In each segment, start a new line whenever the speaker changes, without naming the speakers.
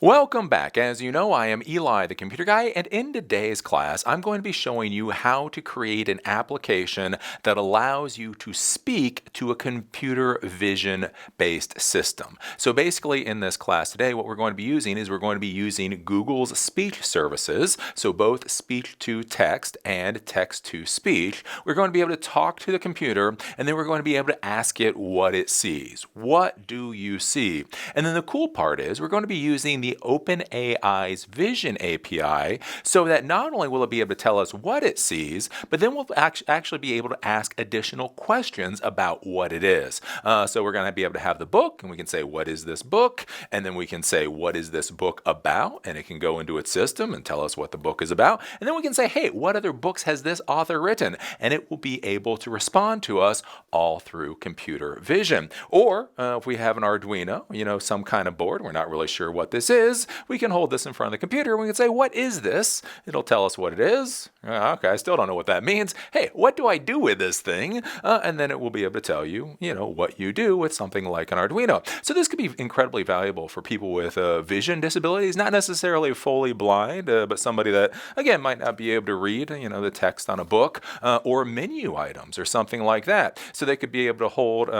Welcome back. As you know, I am Eli, the computer guy, and in today's class, I'm going to be showing you how to create an application that allows you to speak to a computer vision-based system. So basically, in this class today, what we're going to be using is we're going to be using Google's speech services, so both speech-to-text and text-to-speech. We're going to be able to talk to the computer, and then we're going to be able to ask it what it sees. What do you see? And then the cool part is we're going to be using the OpenAI's Vision API so that not only will it be able to tell us what it sees, but then we'll actually be able to ask additional questions about what it is. So we're going to be able to have the book, and we can say, what is this book? And then we can say, what is this book about? And it can go into its system and tell us what the book is about. And then we can say, hey, what other books has this author written? And it will be able to respond to us all through computer vision. Or if we have an Arduino, some kind of board, we're not really sure what this is, we can hold this in front of the computer and we can say, what is this? It'll tell us what it is. Okay, I still don't know what that means. Hey, what do I do with this thing? And then it will be able to tell you, what you do with something like an Arduino. So this could be incredibly valuable for people with vision disabilities, not necessarily fully blind, but somebody that, again, might not be able to read, the text on a book or menu items or something like that. So they could be able to hold,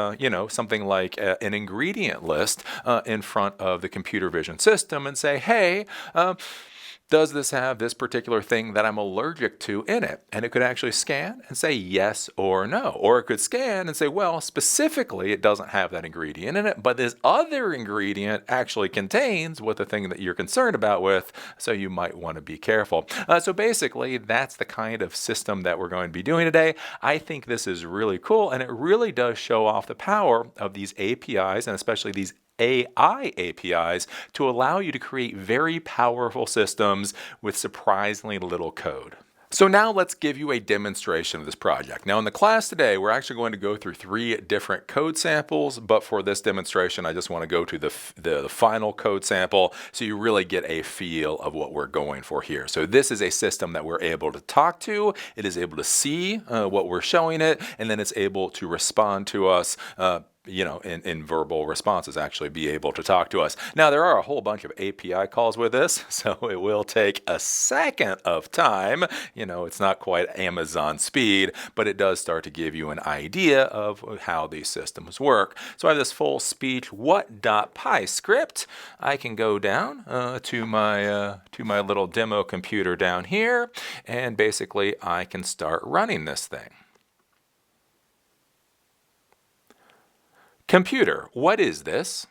something like an ingredient list in front of the computer vision system and say, hey, does this have this particular thing that I'm allergic to in it? And it could actually scan and say yes or no. Or it could scan and say, well, specifically, it doesn't have that ingredient in it, but this other ingredient actually contains what the thing that you're concerned about with, so you might want to be careful. So basically, that's the kind of system that we're going to be doing today. I think this is really cool, and it really does show off the power of these APIs, and especially these AI APIs, to allow you to create very powerful systems with surprisingly little code. So now let's give you a demonstration of this project. Now in the class today, we're actually going to go through 3 different code samples, but for this demonstration, I just want to go to the final code sample so you really get a feel of what we're going for here. So this is a system that we're able to talk to, it is able to see what we're showing it, and then it's able to respond to us in verbal responses, actually be able to talk to us. Now, there are a whole bunch of API calls with this, so it will take a second of time. It's not quite Amazon speed, but it does start to give you an idea of how these systems work. So I have this full speech what.py script. I can go down to my little demo computer down here, and basically I can start running this thing. Computer, what is this?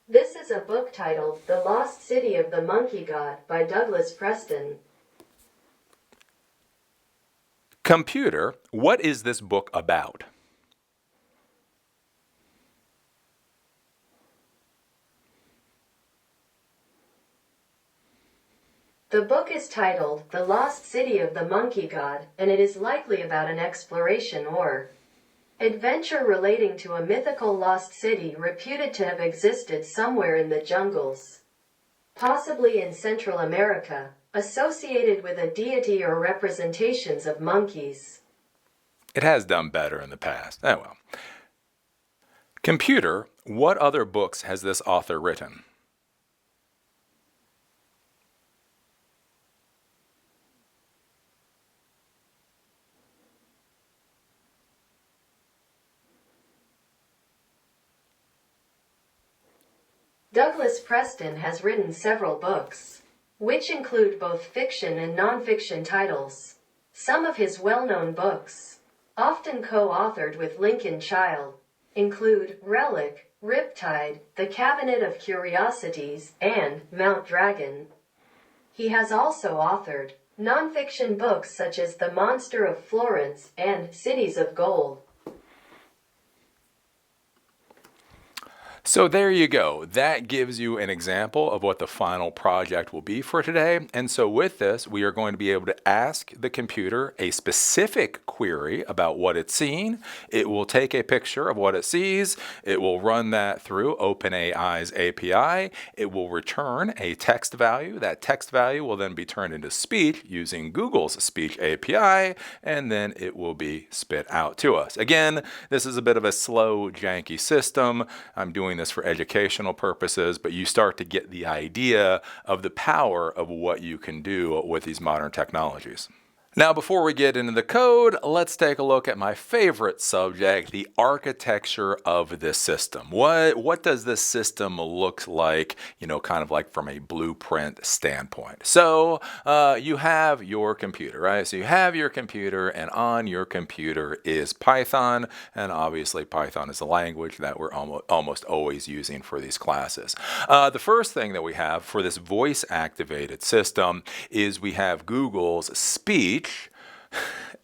This is a book titled The Lost City of the Monkey God by Douglas Preston.
Computer, what is this book about?
The book is titled The Lost City of the Monkey God, and it is likely about an exploration or adventure relating to a mythical lost city reputed to have existed somewhere in the jungles, possibly in Central America, associated with a deity or representations of monkeys.
It has done better in the past. Oh well. Computer, what other books has this author written?
Douglas Preston has written several books, which include both fiction and non-fiction titles. Some of his well-known books, often co-authored with Lincoln Child, include Relic, Riptide, The Cabinet of Curiosities, and Mount Dragon. He has also authored non-fiction books such as The Monster of Florence and Cities of Gold.
So there you go. That gives you an example of what the final project will be for today. And so with this, we are going to be able to ask the computer a specific query about what it's seeing. It will take a picture of what it sees. It will run that through OpenAI's API. It will return a text value. That text value will then be turned into speech using Google's speech API, and then it will be spit out to us. Again, this is a bit of a slow, janky system. I'm doing this for educational purposes, but you start to get the idea of the power of what you can do with these modern technologies. Now, before we get into the code, let's take a look at my favorite subject, the architecture of this system. What does this system look like, kind of like from a blueprint standpoint? So you have your computer, right? So you have your computer, and on your computer is Python, and obviously Python is a language that we're almost always using for these classes. The first thing that we have for this voice-activated system is we have Google's speech,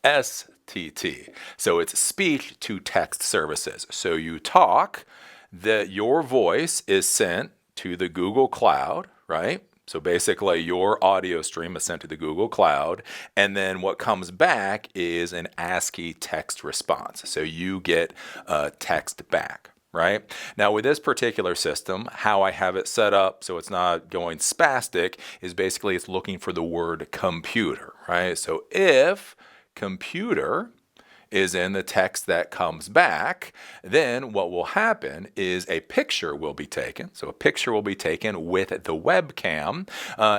STT. So it's speech to text services. So you talk, your voice is sent to the Google Cloud, right? So basically your audio stream is sent to the Google Cloud, and then what comes back is an ASCII text response. So you get text back. Right? Now with this particular system, how I have it set up so it's not going spastic is basically it's looking for the word computer, right? So if computer is in the text that comes back, then what will happen is a picture will be taken. So a picture will be taken with the webcam,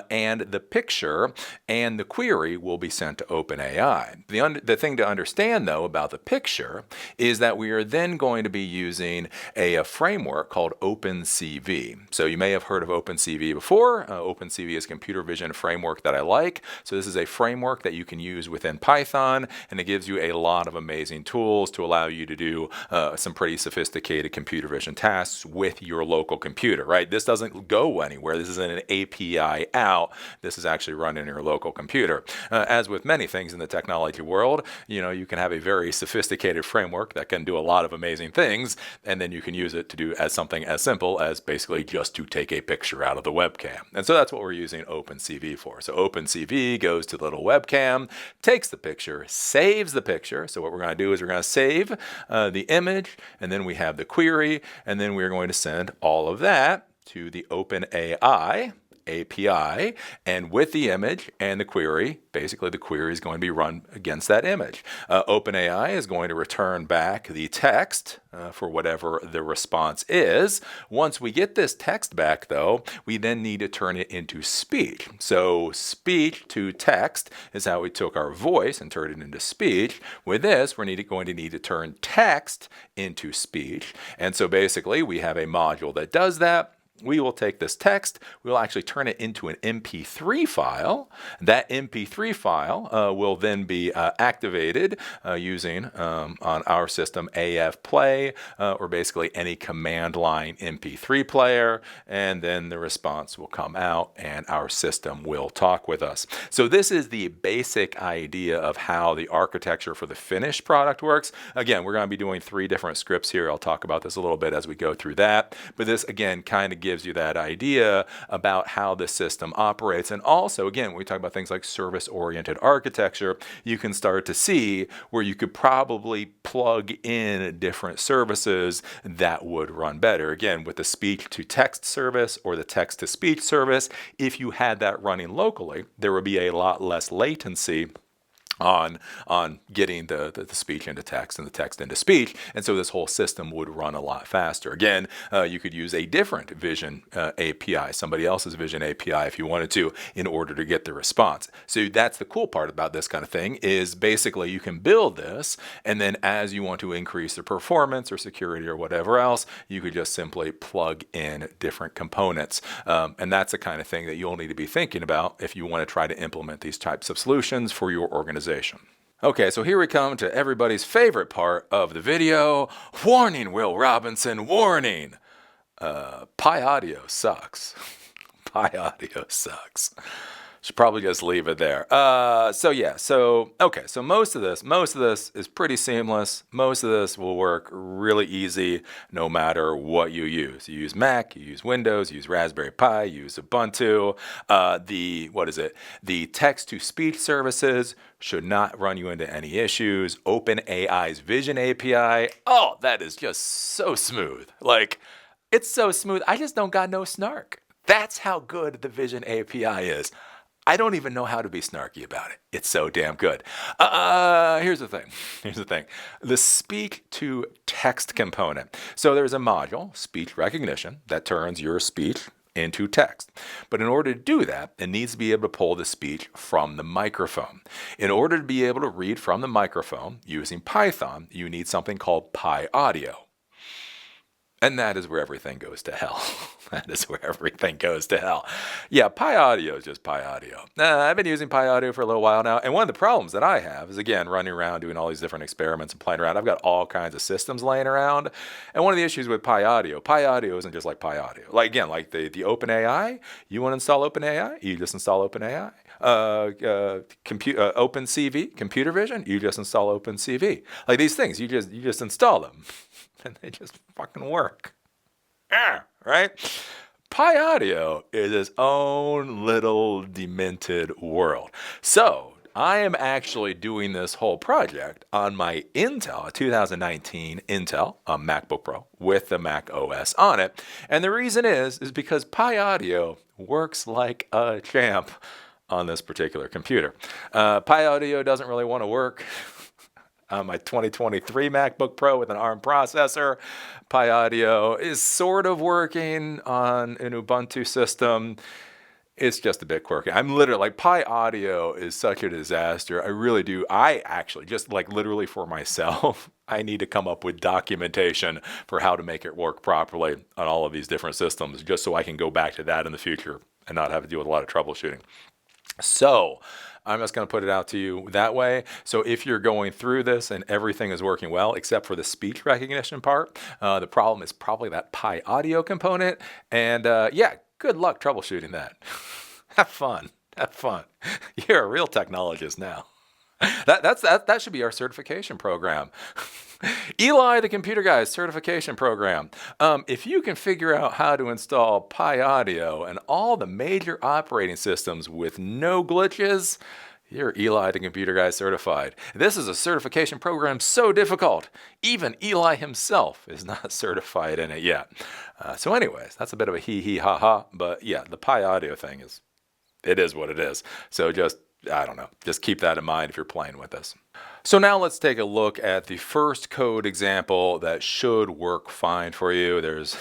and the picture and the query will be sent to OpenAI. The thing to understand, though, about the picture is that we are then going to be using a framework called OpenCV. So you may have heard of OpenCV before. OpenCV is a computer vision framework that I like. So this is a framework that you can use within Python, and it gives you a lot of amazing tools to allow you to do some pretty sophisticated computer vision tasks with your local computer, right? This doesn't go anywhere. This isn't an API out. This is actually run in your local computer. As with many things in the technology world, you can have a very sophisticated framework that can do a lot of amazing things, and then you can use it to do as something as simple as basically just to take a picture out of the webcam. And so that's what we're using OpenCV for. So OpenCV goes to the little webcam, takes the picture, saves the picture. So what we're going to do is we're going to save the image, and then we have the query, and then we're going to send all of that to the OpenAI API, and with the image and the query, basically the query is going to be run against that image. OpenAI is going to return back the text for whatever the response is. Once we get this text back, though, we then need to turn it into speech. So speech to text is how we took our voice and turned it into speech. With this, we're going to need to turn text into speech. And so basically, we have a module that does that. We will take this text, we'll actually turn it into an MP3 file. That MP3 file will then be activated using, on our system, AF Play, or basically any command line MP3 player, and then the response will come out and our system will talk with us. So this is the basic idea of how the architecture for the finished product works. Again, we're going to be doing 3 different scripts here. I'll talk about this a little bit as we go through that, but this again kind of gives you that idea about how the system operates. And also, again, when we talk about things like service-oriented architecture, you can start to see where you could probably plug in different services that would run better. Again, with the speech-to-text service or the text-to-speech service, if you had that running locally, there would be a lot less latency on getting the speech into text and the text into speech, and so this whole system would run a lot faster. Again, you could use a different vision API, somebody else's vision API if you wanted to, in order to get the response. So that's the cool part about this kind of thing, is basically you can build this, and then as you want to increase the performance or security or whatever else, you could just simply plug in different components. And that's the kind of thing that you'll need to be thinking about if you want to try to implement these types of solutions for your organization. Okay, so here we come to everybody's favorite part of the video. Warning, Will Robinson, warning! Pyaudio sucks. Pyaudio sucks. Should probably just leave it there. So most of this is pretty seamless. Most of this will work really easy no matter what you use. You use Mac, you use Windows, you use Raspberry Pi, you use Ubuntu. The text-to-speech services should not run you into any issues. OpenAI's Vision API, oh, that is just so smooth. Like, it's so smooth. I just don't got no snark. That's how good the Vision API is. I don't even know how to be snarky about it. It's so damn good. Here's the thing. The speak to text component. So there's a module, speech recognition, that turns your speech into text. But in order to do that, it needs to be able to pull the speech from the microphone. In order to be able to read from the microphone using Python, you need something called Pyaudio. And that is where everything goes to hell. That is where everything goes to hell. Yeah, Pyaudio is just Pyaudio. I've been using Pyaudio for a little while now, and one of the problems that I have is, again, running around doing all these different experiments and playing around. I've got all kinds of systems laying around, and one of the issues with Pyaudio isn't just like Pyaudio. Like the OpenAI, you want to install OpenAI, you just install OpenAI. OpenCV, computer vision, you just install OpenCV. Like these things, you just install them. And they just fucking work. Right? Pyaudio is its own little demented world. So I am actually doing this whole project on my Intel, 2019 Intel MacBook Pro with the Mac OS on it. And the reason is because Pyaudio works like a champ on this particular computer. Pyaudio doesn't really want to work on my 2023 MacBook Pro with an ARM processor. Pyaudio is sort of working on an Ubuntu system. It's just a bit quirky. I'm literally like, Pyaudio is such a disaster. I actually, just like literally for myself, I need to come up with documentation for how to make it work properly on all of these different systems, just so I can go back to that in the future and not have to deal with a lot of troubleshooting. So I'm just going to put it out to you that way. So if you're going through this and everything is working well, except for the speech recognition part, the problem is probably that Pyaudio component. And good luck troubleshooting that. Have fun. You're a real technologist now. That should be our certification program. Eli, the computer guy's certification program. If you can figure out how to install Pyaudio and all the major operating systems with no glitches, you're Eli, the computer guy certified. This is a certification program so difficult, even Eli himself is not certified in it yet. So anyways, that's a bit of a hee ha ha, but yeah, the Pyaudio thing is what it is. So just keep that in mind if you're playing with this. So now let's take a look at the first code example that should work fine for you. There's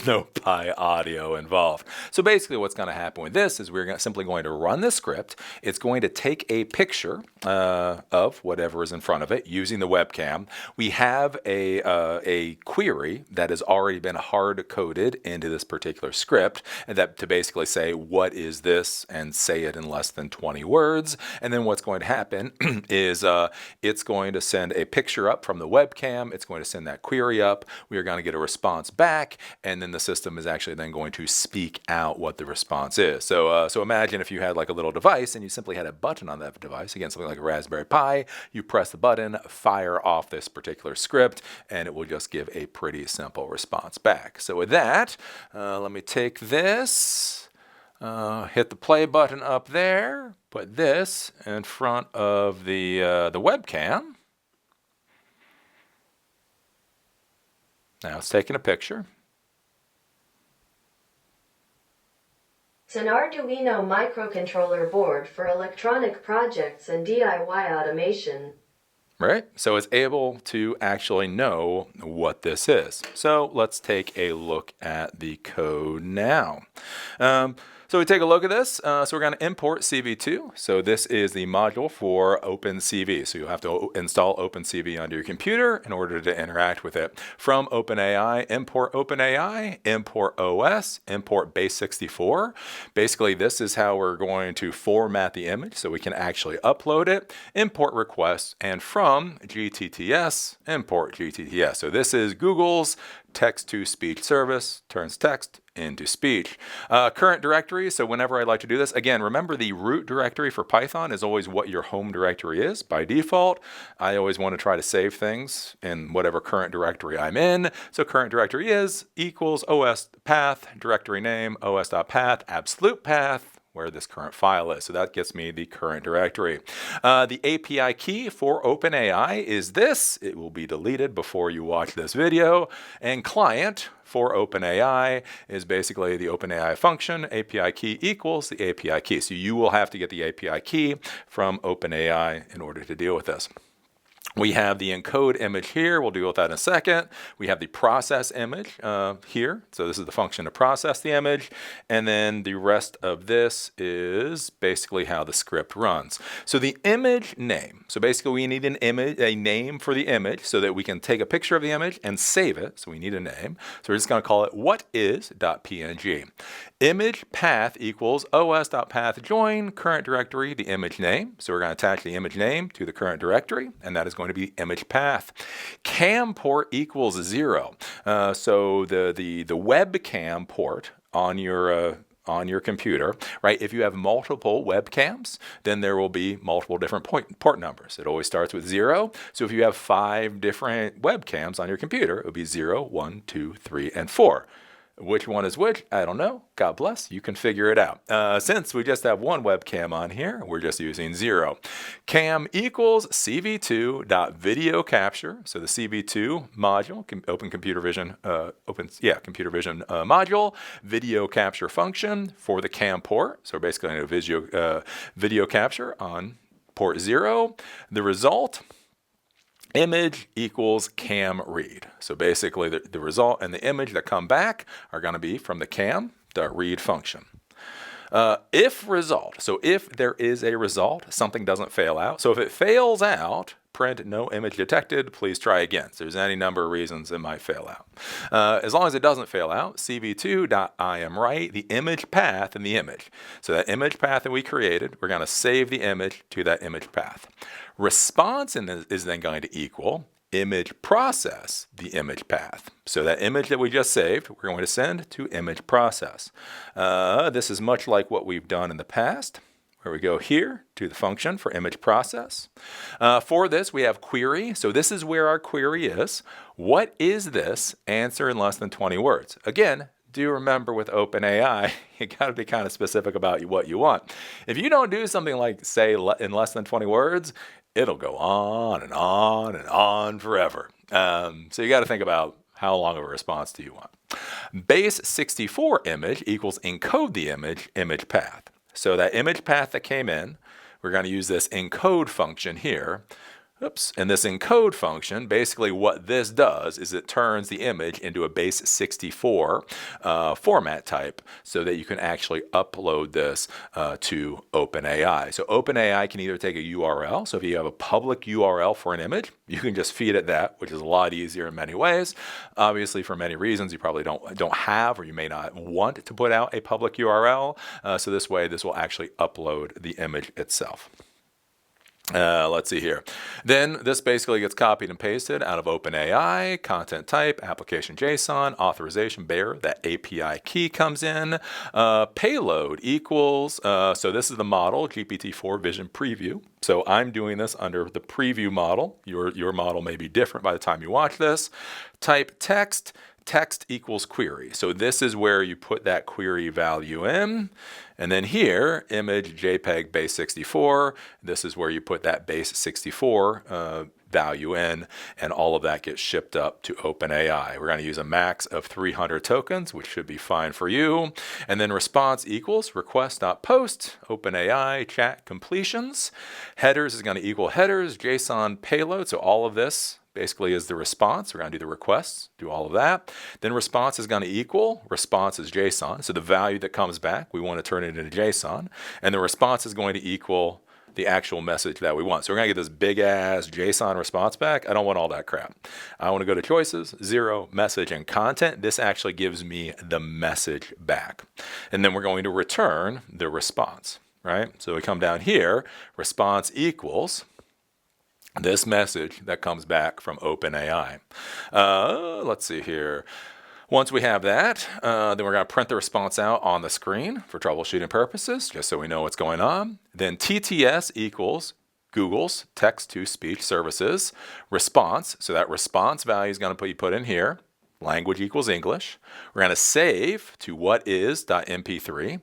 no Pyaudio involved. So basically what's going to happen with this is we're simply going to run the script. It's going to take a picture of whatever is in front of it using the webcam. We have a query that has already been hard-coded into this particular script, and that to basically say, what is this, and say it in less than 20 words. And then what's going to happen is it's going to send a picture up from the webcam. It's going to send that query up. We are going to get a response back, and then the system is actually then going to speak out what the response is. So imagine if you had like a little device and you simply had a button on that device, again, something like a Raspberry Pi. You press the button, fire off this particular script, and it will just give a pretty simple response back. So with that, let me take this, hit the play button up there, put this in front of the webcam. Now it's taking a picture.
It's an Arduino microcontroller board for electronic projects and DIY automation.
Right? So it's able to actually know what this is. So let's take a look at the code now. So we take a look at this. So we're going to import CV2. So this is the module for OpenCV. So you'll have to install OpenCV onto your computer in order to interact with it. From OpenAI, import OS, import base64. Basically, this is how we're going to format the image so we can actually upload it, import requests, and from GTTS, import GTTS. So this is Google's text-to-speech service turns text into speech. Current directory, so whenever I like to do this, again, remember the root directory for Python is always what your home directory is. By default, I always want to try to save things in whatever current directory I'm in. So current directory is equals os path, directory name, os.path, absolute path, where this current file is. So that gets me the current directory. The API key for OpenAI is this. It will be deleted before you watch this video. And client for OpenAI is basically the OpenAI function. API key equals the API key. So you will have to get the API key from OpenAI in order to deal with this. We have the encode image here. We'll deal with that in a second. We have the process image here. So this is the function to process the image. And then the rest of this is basically how the script runs. So the image name. So basically we need an image, a name for the image so that we can take a picture of the image and save it. So we need a name. So we're just going to call it whatis.png. Image path equals os.path join current directory, the image name. So we're going to attach the image name to the current directory, and that is going to be image path. Cam port equals 0. So the webcam port on your computer, right? If you have multiple webcams, then there will be multiple different port numbers. It always starts with 0. So if you have 5 different webcams on your computer, it would be 0, 1, 2, 3, and 4. Which one is which? I don't know. God bless. You can figure it out. Since we just have one webcam on here, we're just using 0. Cam equals cv2.video capture. So the cv2 module, computer vision module, video capture function for the cam port. So we're basically going to video capture on port 0. The result, image equals cam read. So basically the result and the image that come back are going to be from the cam.read function. If result, so if there is a result, something doesn't fail out. So if it fails out, print no image detected, please try again. So there's any number of reasons it might fail out. As long as it doesn't fail out, cv2.IamWrite, the image path in the image. So that image path that we created, we're going to save the image to that image path. Response is then going to equal image process, the image path. So that image that we just saved, we're going to send to image process. This is much like what we've done in the past, where we go here to the function for image process. For this, we have query. So this is where our query is. What is this? Answer in less than 20 words. Again, do remember with OpenAI, you got to be kind of specific about what you want. If you don't do something like say in less than 20 words, it'll go on and on and on forever. So you got to think about how long of a response do you want. Base 64 image equals encode the image path. So that image path that came in, we're going to use this encode function here. Oops. And this encode function, basically what this does is it turns the image into a base 64 format type so that you can actually upload this to OpenAI. So OpenAI can either take a URL. So if you have a public URL for an image, you can just feed it that, which is a lot easier in many ways. Obviously, for many reasons, you probably don't have or you may not want to put out a public URL. So this way, this will actually upload the image itself. Let's see here. Then this basically gets copied and pasted out of OpenAI, content type, application JSON, authorization bearer, that API key comes in, payload equals, so this is the model, GPT-4 Vision Preview. So I'm doing this under the preview model. Your model may be different by the time you watch this. Type text. Text equals query. So this is where you put that query value in. And then here, image JPEG base 64. This is where you put that base 64 value in, and all of that gets shipped up to OpenAI. We're going to use a max of 300 tokens, which should be fine for you. And then response equals request.post, OpenAI chat completions. Headers is going to equal headers, JSON payload. So all of this basically is the response. We're going to do the requests, do all of that. Then response is going to equal, response is JSON. So the value that comes back, we want to turn it into JSON. And the response is going to equal the actual message that we want. So we're going to get this big ass JSON response back. I don't want all that crap. I want to go to choices, 0, message, and content. This actually gives me the message back. And then we're going to return the response, right? So we come down here, response equals this message that comes back from OpenAI. Let's see here. Once we have that, then we're going to print the response out on the screen for troubleshooting purposes, just so we know what's going on. Then TTS equals Google's text-to-speech services response. So that response value is going to be put in here. Language equals English. We're going to save to whatis.mp3.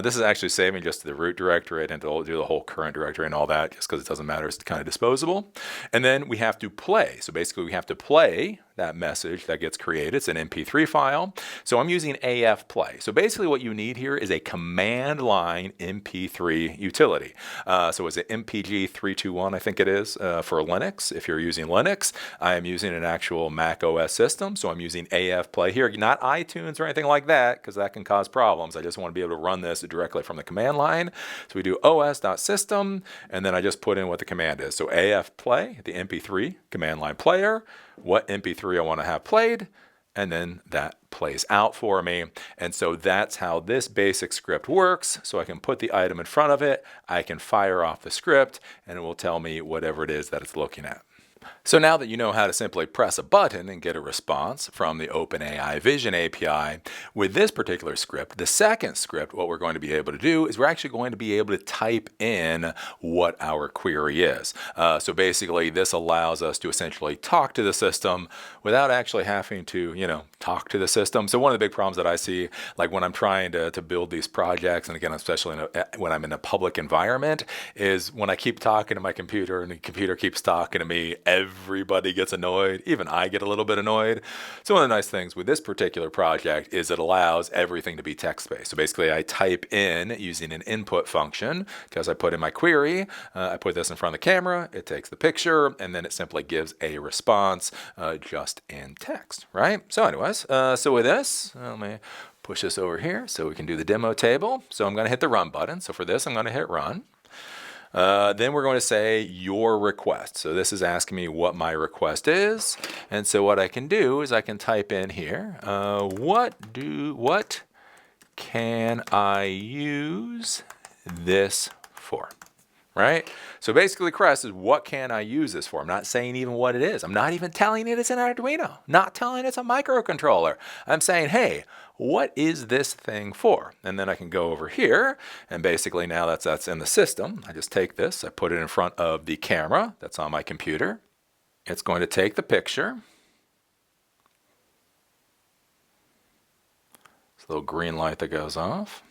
This is actually saving just to the root directory. I didn't do the whole current directory and all that just because it doesn't matter. It's kind of disposable. And then we have to play. So basically we have to play that message that gets created. It's an MP3 file. So I'm using AF play. So basically what you need here is a command line MP3 utility. So it's an MPG 321, I think it is, for Linux. If you're using Linux, I am using an actual Mac OS system. So I'm using AF play here, not iTunes or anything like that, because that can cause problems. I just want to be able to run this directly from the command line. So we do os.system, and then I just put in what the command is. So AF play, the MP3 command line player, what MP3 I want to have played, and then that plays out for me. And so that's how this basic script works. So I can put the item in front of it, I can fire off the script, and it will tell me whatever it is that it's looking at. So now that you know how to simply press a button and get a response from the OpenAI Vision API, with this particular script, the second script, what we're going to be able to do is we're actually going to be able to type in what our query is. So basically, this allows us to essentially talk to the system without actually having to, talk to the system. So one of the big problems that I see, like when I'm trying to build these projects, and again, especially when I'm in a public environment, is when I keep talking to my computer and the computer keeps talking to me, everybody gets annoyed. Even I get a little bit annoyed. So one of the nice things with this particular project is it allows everything to be text-based. So basically I type in using an input function because I put in my query, I put this in front of the camera, it takes the picture, and then it simply gives a response just in text, right? So anyways, so with this, let me push this over here so we can do the demo table. So I'm going to hit the run button. So for this, I'm going to hit run. Then we're going to say your request. So this is asking me what my request is. And so what I can do is I can type in here, what can I use this for? Right? So basically, Crest is what can I use this for? I'm not saying even what it is. I'm not even telling it it's an Arduino. Not telling it's a microcontroller. I'm saying, hey, what is this thing for? And then I can go over here, and basically now that's in the system. I just take this, I put it in front of the camera that's on my computer. It's going to take the picture. It's a little green light that goes off.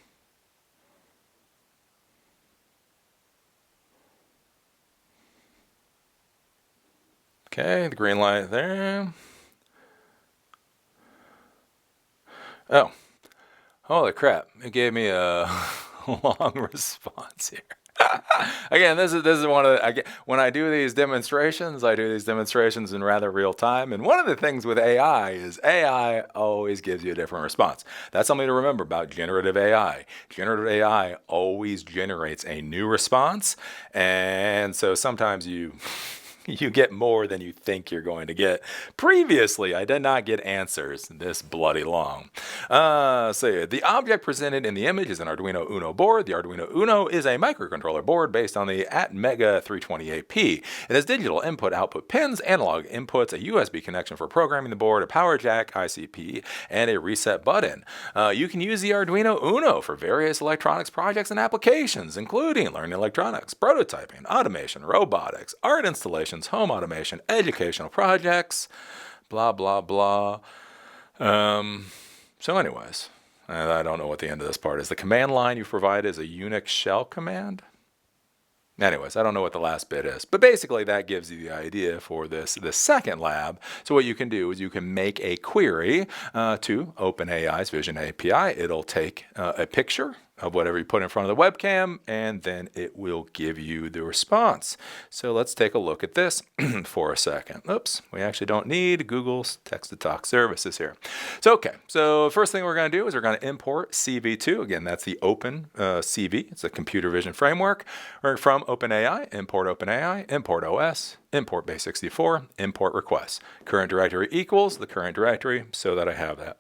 Okay, the green light there. Oh, holy crap. It gave me a long response here. Again, this is one of the, when I do these demonstrations, I do these demonstrations in rather real time. And one of the things with AI is AI always gives you a different response. That's something to remember about generative AI. Generative AI always generates a new response. And so sometimes you get more than you think you're going to get. Previously, I did not get answers this bloody long. So the object presented in the image is an Arduino Uno board. The Arduino Uno is a microcontroller board based on the Atmega 328P. It has digital input-output pins, analog inputs, a USB connection for programming the board, a power jack, ICP, and a reset button. You can use the Arduino Uno for various electronics projects and applications, including learning electronics, prototyping, automation, robotics, art installation, home automation, educational projects, blah, blah, blah. So anyways, I don't know what the end of this part is. The command line you provide is a Unix shell command. Anyways, I don't know what the last bit is, but basically that gives you the idea for this second lab. So what you can do is you can make a query to OpenAI's Vision API. It'll take a picture of whatever you put in front of the webcam, and then it will give you the response. So let's take a look at this for a second. Oops, we actually don't need Google's text-to-talk services here. So okay, so first thing we're going to do is we're going to import CV2. Again, that's the Open CV. It's a computer vision framework. From OpenAI, import OS, import base64, import requests. Current directory equals the current directory so that I have that.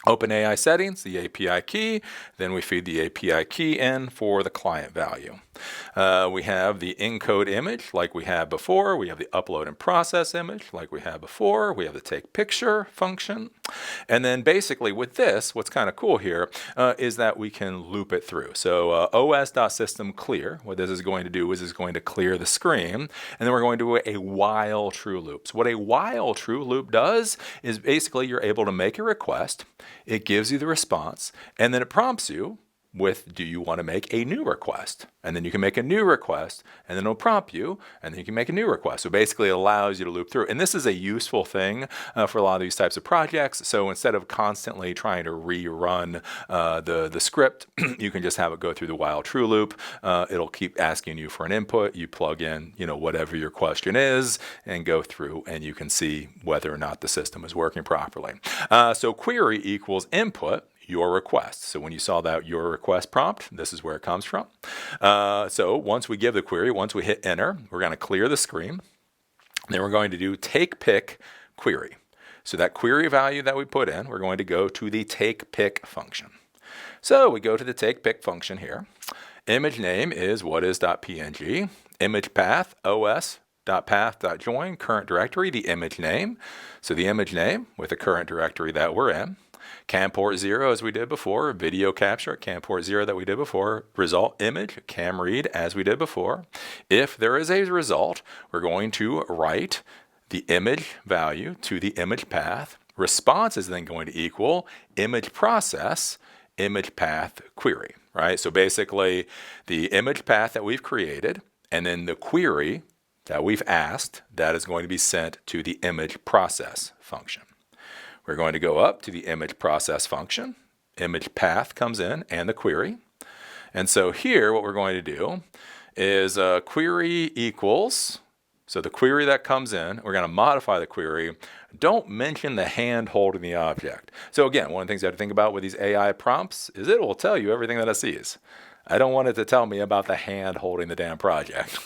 OpenAI settings, the API key, then we feed the API key in for the client value. We have the encode image like we had before. We have the upload and process image like we had before. We have the take picture function. And then basically with this, what's kind of cool here is that we can loop it through. So os.system clear, what this is going to do is it's going to clear the screen, and then we're going to do a while true loop. So what a while true loop does is basically you're able to make a request, it gives you the response, and then it prompts you with, do you want to make a new request? And then you can make a new request, and then it'll prompt you, and then you can make a new request. So basically it allows you to loop through. And this is a useful thing for a lot of these types of projects. So instead of constantly trying to rerun the script, you can just have it go through the while true loop. It'll keep asking you for an input. You plug in, whatever your question is, and go through, and you can see whether or not the system is working properly. So query equals input, your request. So when you saw that your request prompt, this is where it comes from. So once we give the query, once we hit enter, we're going to clear the screen. Then we're going to do take pick query. So that query value that we put in, we're going to go to the take pick function. So we go to the take pick function here. Image name is whatis.png. Image path os.path.join current directory, the image name. So the image name with the current directory that we're in. Cam port 0 as we did before, video capture at cam port 0 that we did before, result image, cam read as we did before. If there is a result, we're going to write the image value to the image path. Response is then going to equal image process, image path query, right? So basically the image path that we've created and then the query that we've asked, that is going to be sent to the image process function. We're going to go up to the image process function. Image path comes in and the query. And so here what we're going to do is query equals, so the query that comes in, we're going to modify the query. Don't mention the hand holding the object. So again, one of the things you have to think about with these AI prompts is it will tell you everything that it sees. I don't want it to tell me about the hand holding the damn project.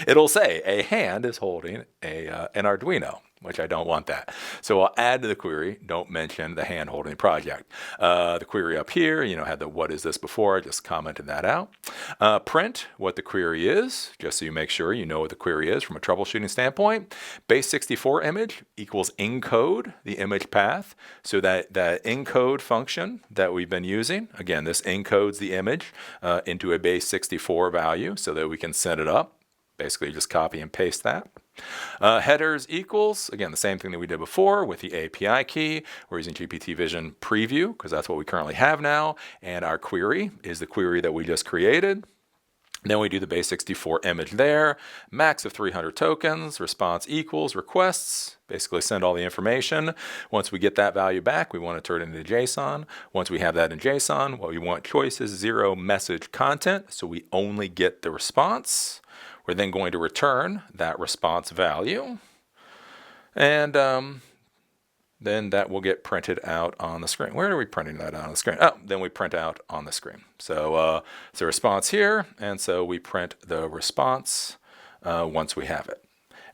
It'll say a hand is holding an Arduino, which I don't want that. So I'll add to the query, don't mention the hand holding the project. The query up here, had the what is this before, I just commented that out. Print what the query is, just so you make sure you know what the query is from a troubleshooting standpoint. Base64 image equals encode the image path. So that encode function that we've been using, again, this encodes the image into a base64 value so that we can set it up. Basically, just copy and paste that. Headers equals, again, the same thing that we did before with the API key. We're using GPT Vision Preview because that's what we currently have now. And our query is the query that we just created. Then we do the base64 image there, max of 300 tokens, response equals requests, basically send all the information. Once we get that value back, we want to turn it into JSON. Once we have that in JSON, what we want choice is 0 message content, so we only get the response. We're then going to return that response value, and then that will get printed out on the screen. Where are we printing that out on the screen? Oh, then we print out on the screen. So it's a response here, and so we print the response once we have it.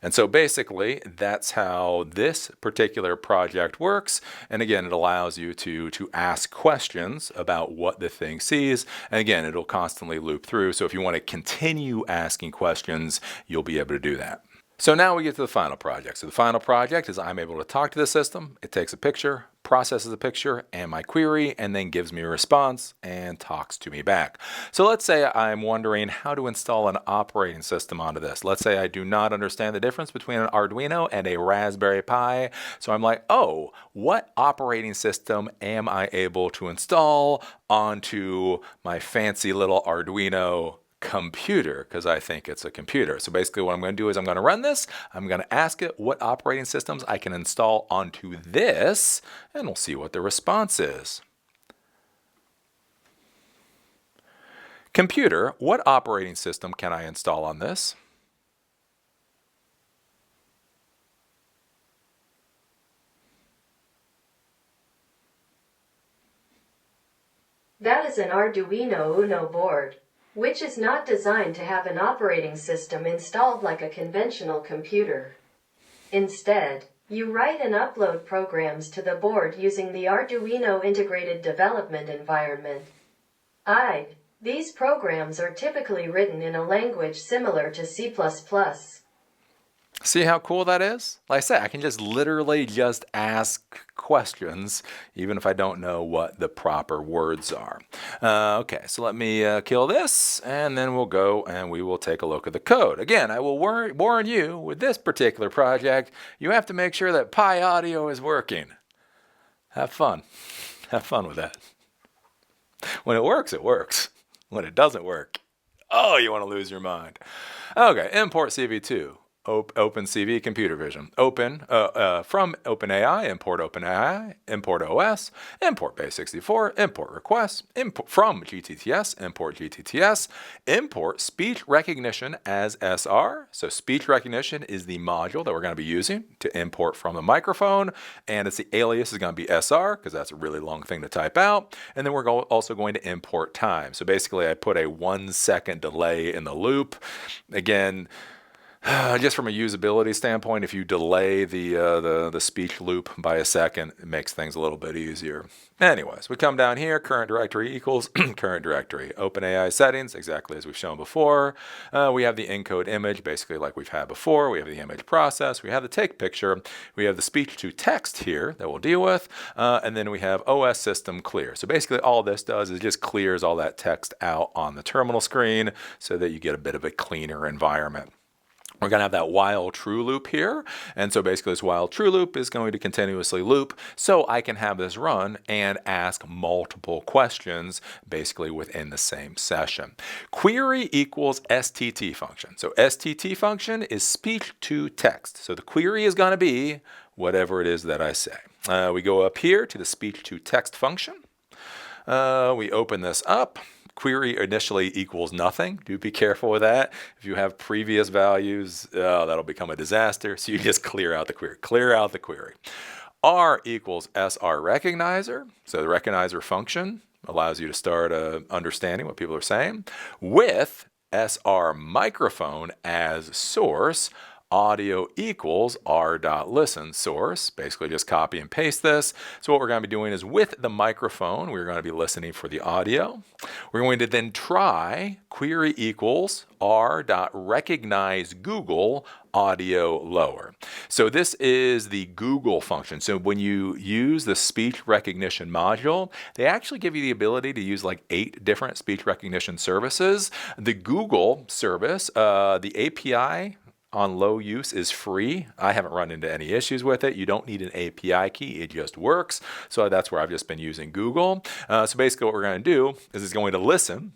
And so basically, that's how this particular project works. And again, it allows you to ask questions about what the thing sees. And again, it'll constantly loop through. So if you want to continue asking questions, you'll be able to do that. So now we get to the final project. So the final project is I'm able to talk to the system. It takes a picture, processes the picture and my query, and then gives me a response and talks to me back. So let's say I'm wondering how to install an operating system onto this. Let's say I do not understand the difference between an Arduino and a Raspberry Pi. So I'm like, oh, what operating system am I able to install onto my fancy little Arduino computer, because I think it's a computer. So basically what I'm going to do is I'm going to run this. I'm going to ask it what operating systems I can install onto this, and we'll see what the response is. Computer, what operating system can I install on this?
That is an Arduino Uno board, which is not designed to have an operating system installed like a conventional computer. Instead, you write and upload programs to the board using the Arduino Integrated Development Environment, IDE, These programs are typically written in a language similar to C++.
See how cool that is? Like I said, I can just literally just ask questions, even if I don't know what the proper words are. Okay, so let me kill this, and then we'll go and we will take a look at the code. Again, I will warn you, with this particular project, you have to make sure that Pyaudio is working. Have fun. Have fun with that. When it works, it works. When it doesn't work, oh, you want to lose your mind. Okay, import CV2. OpenCV computer vision. Open from OpenAI, import OpenAI, import OS, import base64, import requests, import from GTTS, import GTTS, import speech recognition as SR. So speech recognition is the module that we're going to be using to import from the microphone, and it's the alias is going to be SR because that's a really long thing to type out. And then we're also going to import time. So basically I put a 1 second delay in the loop. Again, just from a usability standpoint, if you delay the speech loop by a second, it makes things a little bit easier. Anyways, we come down here, current directory equals current directory. OpenAI settings, exactly as we've shown before. We have the encode image, basically like we've had before. We have the image process. We have the take picture. We have the speech to text here that we'll deal with. And then we have OS system clear. So basically all this does is just clears all that text out on the terminal screen so that you get a bit of a cleaner environment. We're going to have that while true loop here. And so basically this while true loop is going to continuously loop so I can have this run and ask multiple questions basically within the same session. Query equals STT function. So STT function is speech to text. So the query is going to be whatever it is that I say. We go up here to the speech to text function. We open this up. Query initially equals nothing. Do be careful with that. If you have previous values, that'll become a disaster. So you just clear out the query. Clear out the query. R equals SR recognizer. So the recognizer function allows you to start understanding what people are saying with SR microphone as source. Audio equals r.listen source. Basically just copy and paste this. So what we're going to be doing is with the microphone, we're going to be listening for the audio. We're going to then try query equals r.recognize Google audio lower. So this is the Google function. So when you use the speech recognition module, they actually give you the ability to use like 8 different speech recognition services. The Google service, the API on low use is free. I haven't run into any issues with it. You don't need an API key. It just works. So that's where I've just been using Google. So basically what we're going to do is it's going to listen.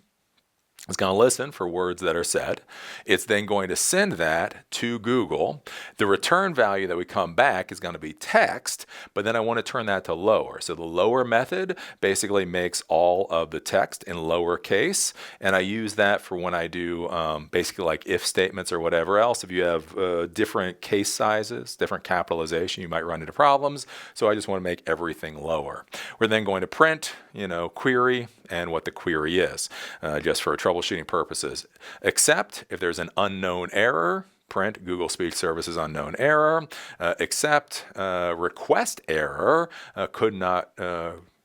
It's going to listen for words that are said. It's then going to send that to Google. The return value that we come back is going to be text, but then I want to turn that to lower. So the lower method basically makes all of the text in lowercase, and I use that for when I do basically like if statements or whatever else. If you have different case sizes, different capitalization, you might run into problems. So I just want to make everything lower. We're then going to print, query and what the query is, just for troubleshooting purposes. Except if there's an unknown error, print Google Speech Services unknown error. Except request error, could not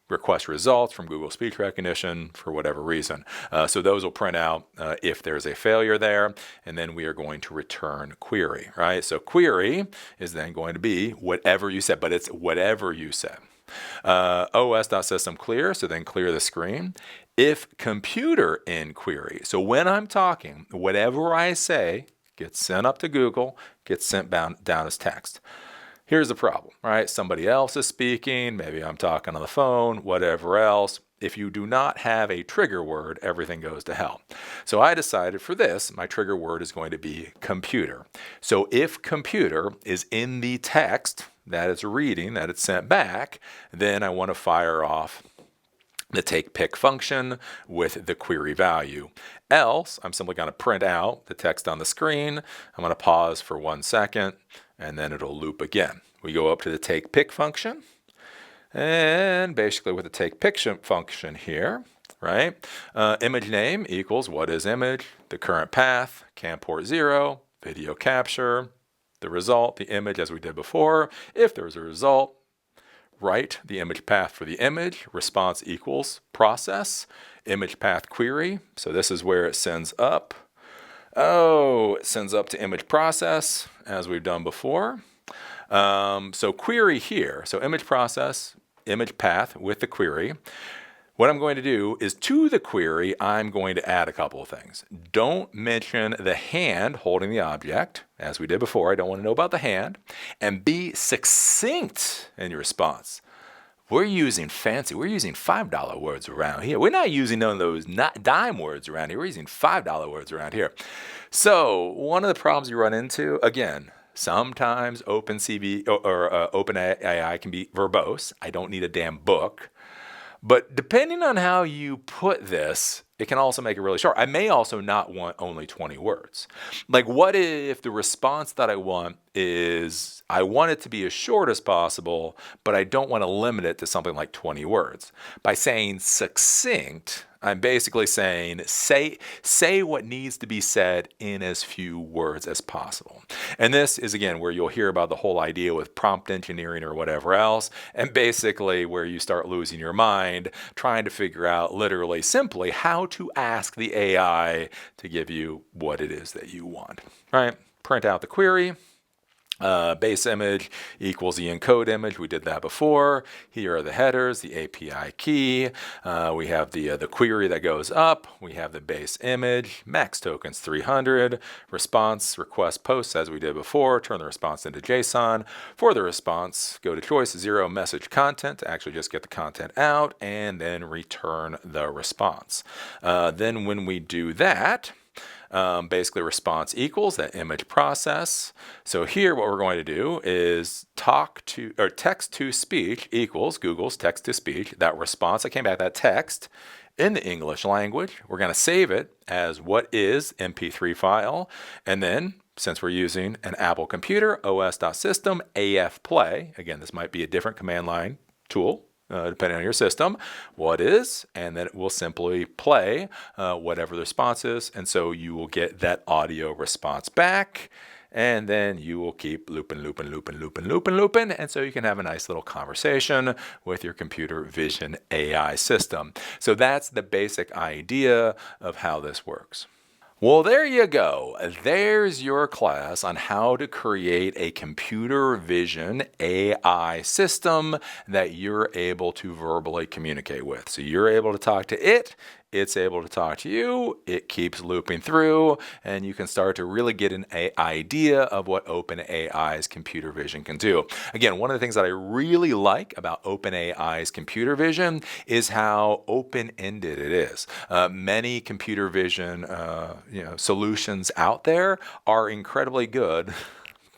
request results from Google Speech Recognition for whatever reason. So those will print out if there's a failure there, and then we are going to return query, right? So query is then going to be whatever you said, but it's whatever you said. os.system clear, so then clear the screen. If computer in query, so when I'm talking, whatever I say gets sent up to Google, gets sent down as text. Here's the problem, right? Somebody else is speaking, maybe I'm talking on the phone, whatever else. If you do not have a trigger word, everything goes to hell. So I decided for this, my trigger word is going to be computer. So if computer is in the text that it's reading, that it's sent back, then I want to fire off the take pick function with the query value. Else, I'm simply going to print out the text on the screen. I'm going to pause for 1 second, and then it'll loop again. We go up to the take pick function. And basically with the take pick function here, right? Image name equals what is image, the current path, CAN port 0, video capture, the result, the image as we did before. If there's a result, write the image path for the image, response equals process, image path query. So this is where it sends up. Oh, it sends up to image process, as we've done before. So query here, so image process, image path with the query. What I'm going to do is to the query, I'm going to add a couple of things. Don't mention the hand holding the object, as we did before. I don't want to know about the hand. And be succinct in your response. We're using $5 words around here. We're not using none of those dime words around here. We're using $5 words around here. So one of the problems you run into, again, sometimes OpenAI can be verbose. I don't need a damn book. But depending on how you put this, it can also make it really short. I may also not want only 20 words. Like, what if the response that I want is, I want it to be as short as possible, but I don't want to limit it to something like 20 words. By saying succinct, I'm basically saying, say what needs to be said in as few words as possible. And this is, again, where you'll hear about the whole idea with prompt engineering or whatever else, and basically where you start losing your mind trying to figure out literally simply how to ask the AI to give you what it is that you want, right? Print out the query. Base image equals the encode image. We did that before. Here are the headers, the API key. We have the query that goes up. We have the base image, max tokens 300, response, request, post as we did before. Turn the response into JSON. For the response, go to choice 0 message content to actually just get the content out and then return the response. Then when we do that, basically response equals that image process. So here what we're going to do is text to speech equals Google's text to speech. That response that came back, that text in the English language, we're going to save it as what is MP3 file. And then since we're using an Apple computer, os.system, AF play, again, this might be a different command line tool, depending on your system, what is, and then it will simply play whatever the response is. And so you will get that audio response back, and then you will keep looping. And so you can have a nice little conversation with your computer vision AI system. So that's the basic idea of how this works. Well, there you go. There's your class on how to create a computer vision AI system that you're able to verbally communicate with. So you're able to talk to it, it's able to talk to you, it keeps looping through, and you can start to really get an idea of what OpenAI's computer vision can do. Again, one of the things that I really like about OpenAI's computer vision is how open-ended it is. Many computer vision solutions out there are incredibly good,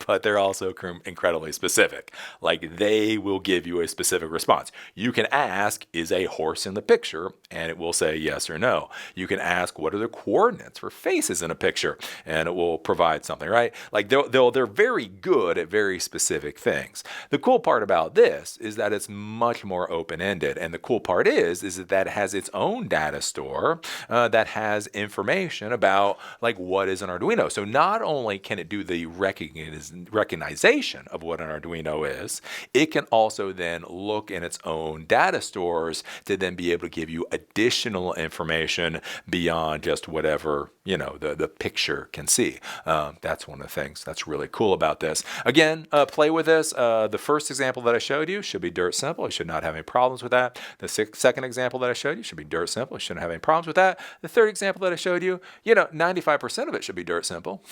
but they're also incredibly specific. Like, they will give you a specific response. You can ask, is a horse in the picture? And it will say yes or no. You can ask, what are the coordinates for faces in a picture? And it will provide something, right? Like, they're very good at very specific things. The cool part about this is that it's much more open-ended. And the cool part is that it has its own data store that has information about, like, what is an Arduino. So not only can it do the recognition of what an Arduino is, it can also then look in its own data stores to then be able to give you additional information beyond just whatever, the picture can see. That's one of the things that's really cool about this. Again, play with this. The first example that I showed you should be dirt simple. You should not have any problems with that. The second example that I showed you should be dirt simple. You shouldn't have any problems with that. The third example that I showed you, 95% of it should be dirt simple.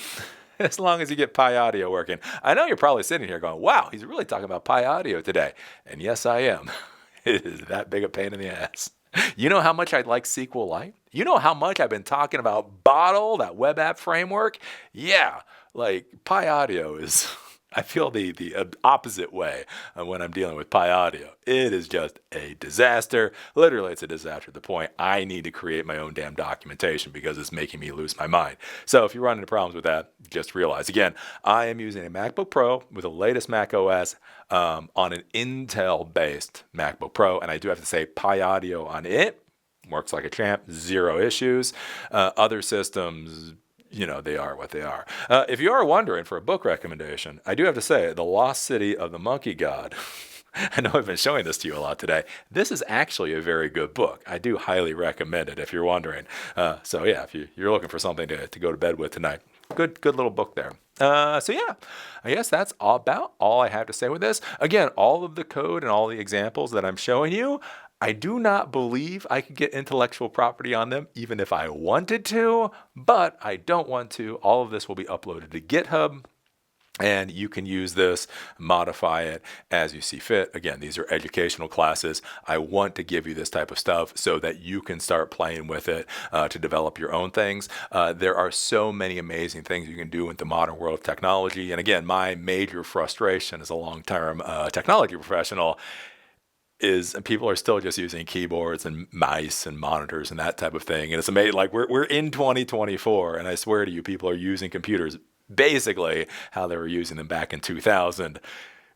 As long as you get Pyaudio working. I know you're probably sitting here going, wow, he's really talking about Pyaudio today. And yes, I am. It is that big a pain in the ass. You know how much I like SQLite? You know how much I've been talking about Bottle, that web app framework? Yeah, like Pyaudio is... I feel the opposite way when I'm dealing with Pyaudio. It is just a disaster. Literally, it's a disaster to the point I need to create my own damn documentation because it's making me lose my mind. So if you run into problems with that, just realize, again, I am using a MacBook Pro with the latest Mac OS on an Intel-based MacBook Pro, and I do have to say Pyaudio on it works like a champ, zero issues. Other systems... they are what they are. If you are wondering for a book recommendation, I do have to say, The Lost City of the Monkey God I know I've been showing this to you a lot today. This is actually a very good book. I do highly recommend it if you're wondering. So yeah, if you're looking for something to go to bed with tonight, good little book there. So yeah, I guess that's about all I have to say with this. Again, all of the code and all the examples that I'm showing you, I do not believe I could get intellectual property on them, even if I wanted to, but I don't want to. All of this will be uploaded to GitHub. And you can use this, modify it as you see fit. Again, these are educational classes. I want to give you this type of stuff so that you can start playing with it to develop your own things. There are so many amazing things you can do in the modern world of technology. And again, my major frustration as a long-term technology professional is people are still just using keyboards and mice and monitors and that type of thing. And it's amazing. Like we're in 2024, and I swear to you, people are using computers basically how they were using them back in 2000,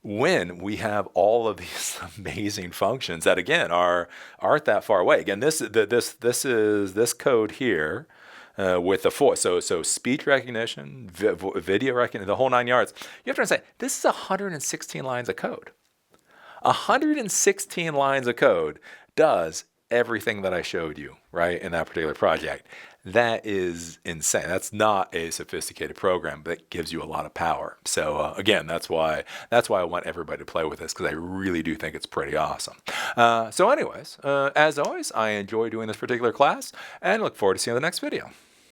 when we have all of these amazing functions that again aren't that far away. Again, this is this code here. With the so speech recognition, video recognition, the whole 9 yards. You have to understand, this is 116 lines of code. 116 lines of code does everything that I showed you, right, in that particular project. That is insane. That's not a sophisticated program, but it gives you a lot of power. So again, that's why I want everybody to play with this, because I really do think it's pretty awesome. So anyways, as always, I enjoy doing this particular class and look forward to seeing you in the next video.